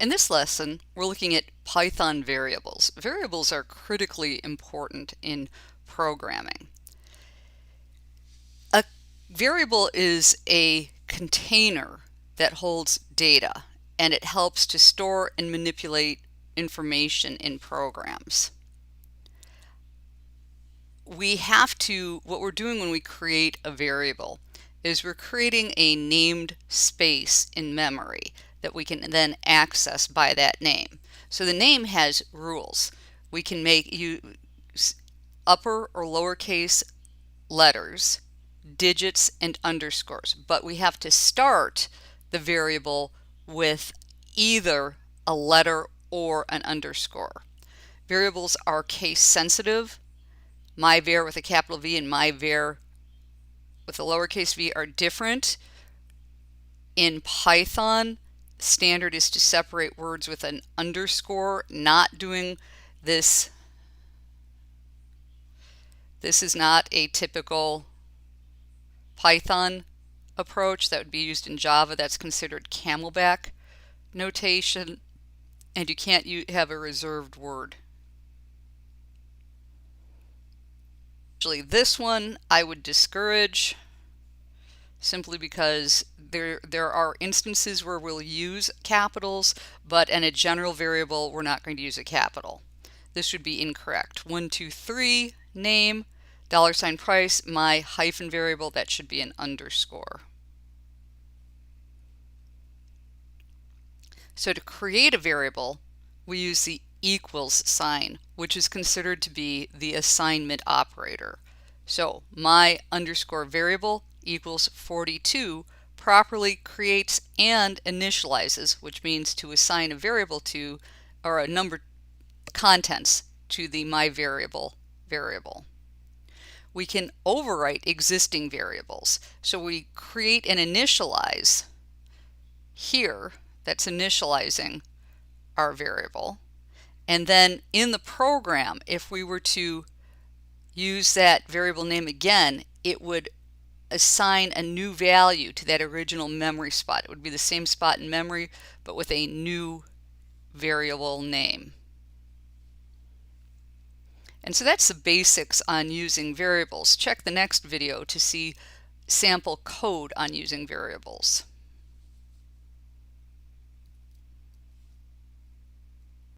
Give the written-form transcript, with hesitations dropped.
In this lesson, we're looking at Python variables. Variables are critically important in programming. A variable is a container that holds data, and it helps to store and manipulate information in programs. What we're doing when we create a variable is we're creating a named space in memory that we can then access by that name. So the name has rules. We can use upper or lowercase letters, digits, and underscores, but we have to start the variable with either a letter or an underscore. Variables are case sensitive. MyVar with a capital V and MyVar with a lowercase v are different. In Python, standard is to separate words with an underscore. Not doing this. This is not a typical Python approach that would be used in Java. That's considered camelback notation, and you can't have a reserved word. Actually, this one I would discourage simply because there are instances where we'll use capitals, but in a general variable we're not going to use a capital. This would be incorrect. 1, 2, 3 name $price, my hyphen variable, that should be an underscore. So to create a variable, we use the equals sign, which is considered to be the assignment operator. So my underscore variable equals 42 properly creates and initializes, which means to assign a variable to, or a number contents to the my variable. We can overwrite existing variables. So we create and initialize here, that's initializing our variable. And then in the program, if we were to use that variable name again, it would assign a new value to that original memory spot. It would be the same spot in memory, but with a new variable name. And so that's the basics on using variables. Check the next video to see sample code on using variables.